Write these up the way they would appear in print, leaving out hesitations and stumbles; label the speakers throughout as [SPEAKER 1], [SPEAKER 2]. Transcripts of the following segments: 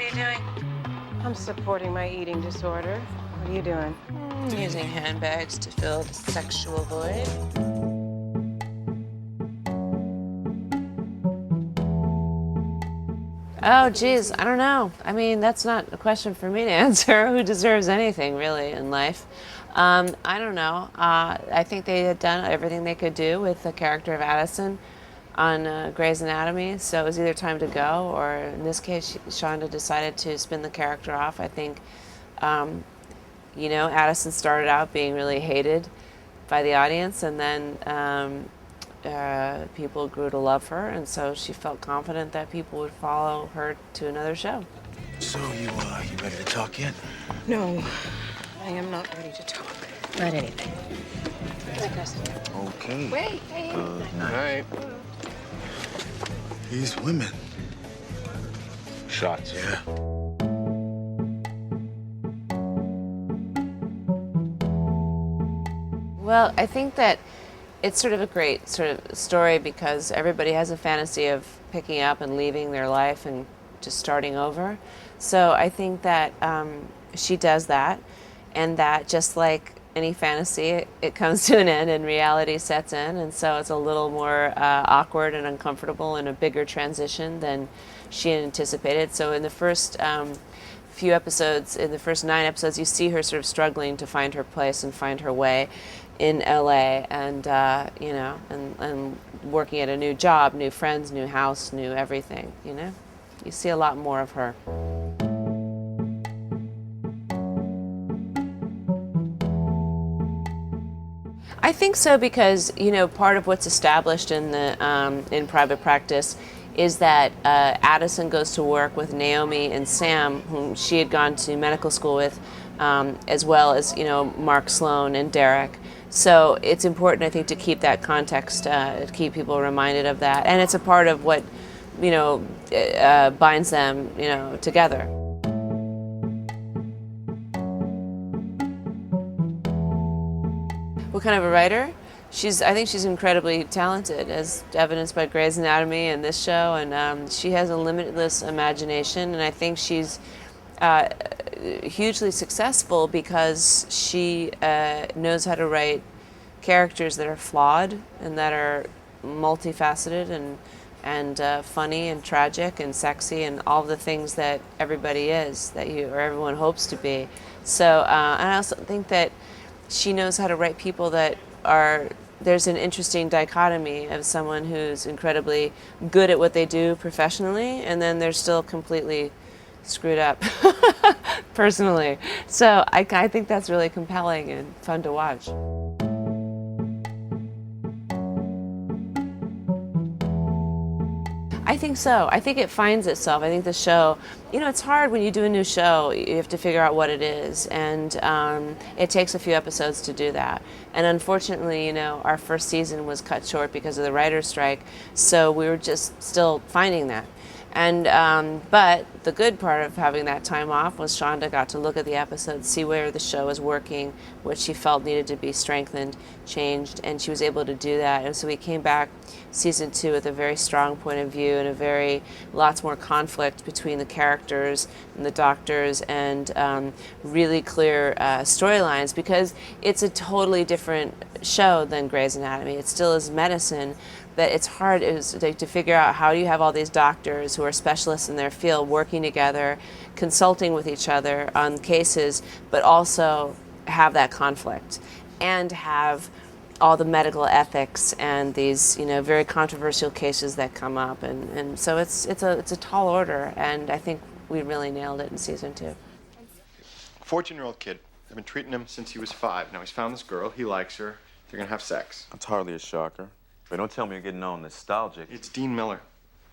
[SPEAKER 1] What are you doing?
[SPEAKER 2] I'm supporting my eating disorder. What are you doing?
[SPEAKER 1] Using handbags to fill the sexual void. Oh, geez, I don't know. I mean, that's not a question for me to answer. Who deserves anything, really, in life? I don't know. I think they had done everything they could do with the character of Addison on Grey's Anatomy, so it was either time to go, or in this case, Shonda decided to spin the character off. I think, you know, Addison started out being really hated by the audience, and then people grew to love her, and so she felt confident that people would follow her to another show.
[SPEAKER 3] So you ready to talk yet?
[SPEAKER 2] No, I am not ready to talk. Not anything.
[SPEAKER 3] Okay.
[SPEAKER 2] Wait, hey.
[SPEAKER 3] Good night. These women.
[SPEAKER 4] Shots.
[SPEAKER 3] Yeah.
[SPEAKER 1] Well, I think that it's sort of a great sort of story because everybody has a fantasy of picking up and leaving their life and just starting over. So I think that she does that, and that just like any fantasy, it comes to an end and reality sets in, and so it's a little more awkward and uncomfortable and a bigger transition than she had anticipated. So in the first few episodes, in the first 9 episodes, you see her sort of struggling to find her place and find her way in LA, and you know, and working at a new job, new friends, new house, new everything. You know, you see a lot more of her. I think so because, you know, part of what's established in the in private practice is that Addison goes to work with Naomi and Sam, whom she had gone to medical school with, as well as, you know, Mark Sloan and Derek. So it's important, I think, to keep that context, to keep people reminded of that, and it's a part of what, you know, binds them, you know, together. What kind of a writer? I think she's incredibly talented, as evidenced by Grey's Anatomy and this show, and she has a limitless imagination, and I think she's hugely successful because she knows how to write characters that are flawed and that are multifaceted and funny and tragic and sexy and all the things that everybody is, that you or everyone hopes to be. So, and I also think that she knows how to write people that are, there's an interesting dichotomy of someone who's incredibly good at what they do professionally, and then they're still completely screwed up personally. So I think that's really compelling and fun to watch. I think so. I think it finds itself. I think the show, you know, it's hard when you do a new show. You have to figure out what it is, and it takes a few episodes to do that. And unfortunately, you know, our first season was cut short because of the writer's strike, so we were just still finding that. And but the good part of having that time off was Shonda got to look at the episodes, see where the show was working, what she felt needed to be strengthened, changed, and she was able to do that. And so we came back season 2 with a very strong point of view and lots more conflict between the characters and the doctors, and really clear storylines, because it's a totally different show than Grey's Anatomy. It still is medicine, but it's hard to figure out how do you have all these doctors who are specialists in their field working together, consulting with each other on cases, but also have that conflict and have all the medical ethics and these, you know, very controversial cases that come up, and so it's a tall order, and I think we really nailed it in season 2.
[SPEAKER 5] 14-year-old kid. I've been treating him since he was 5. Now he's found this girl. He likes her. They're gonna have sex.
[SPEAKER 4] That's hardly a shocker. But don't tell me you're getting all nostalgic.
[SPEAKER 5] It's Dean Miller.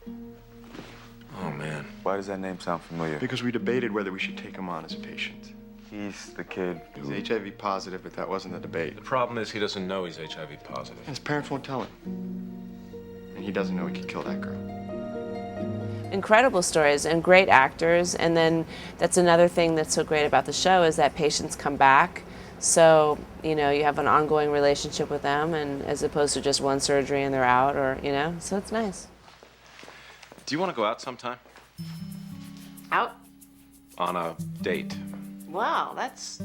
[SPEAKER 4] Oh, man. Why does that name sound familiar?
[SPEAKER 5] Because we debated whether we should take him on as a patient.
[SPEAKER 4] He's the kid who...
[SPEAKER 5] He's HIV positive, but that wasn't the debate.
[SPEAKER 6] The problem is he doesn't know he's HIV positive.
[SPEAKER 5] And his parents won't tell him. And he doesn't know he could kill that girl.
[SPEAKER 1] Incredible stories and great actors, and then that's another thing that's so great about the show is that patients come back. So, you know, you have an ongoing relationship with them, and as opposed to just one surgery and they're out, or, you know, so it's nice.
[SPEAKER 6] Do you want to go out sometime?
[SPEAKER 1] Out?
[SPEAKER 6] on a date?
[SPEAKER 1] Wow, that's...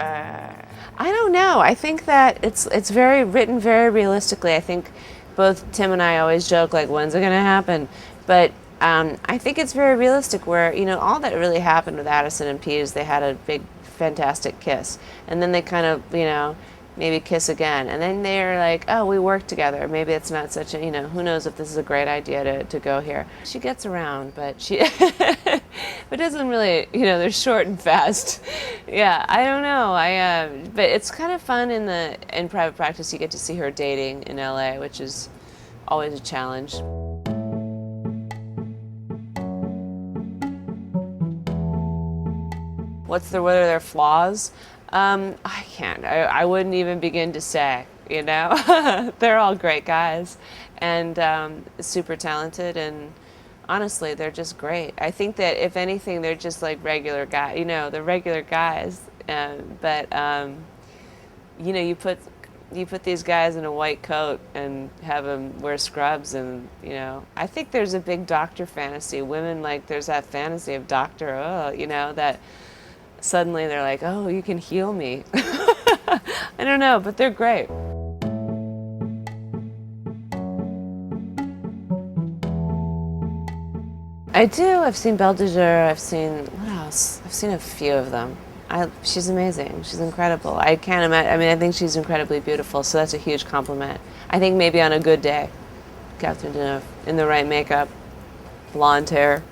[SPEAKER 1] I don't know. I think that it's very written very realistically. I think both Tim and I always joke, like, when's it going to happen? But I think it's very realistic where, you know, all that really happened with Addison and Pete is they had a big, fantastic kiss. And then they kind of, you know, maybe kiss again. And then they're like, oh, we work together. Maybe it's not such a, you know, who knows if this is a great idea to go here. She gets around, but she but doesn't really, you know, they're short and fast. Yeah, I don't know. But it's kind of fun in private practice. You get to see her dating in LA, which is always a challenge. What are their flaws? I can't. I wouldn't even begin to say, you know. They're all great guys and super talented, and honestly, they're just great. I think that if anything, they're just like regular guys, you know, they're regular guys. But you know, you put these guys in a white coat and have them wear scrubs, and you know, I think there's a big doctor fantasy. Women, like, there's that fantasy of doctor, oh, you know, that suddenly they're like, oh, you can heal me. I don't know, but they're great. I do. I've seen Belle de Jour. I've seen, what else? I've seen a few of them. She's amazing. She's incredible. I can't imagine. I mean, I think she's incredibly beautiful, so that's a huge compliment. I think maybe on a good day, Catherine Deneuve, in the right makeup, blonde hair,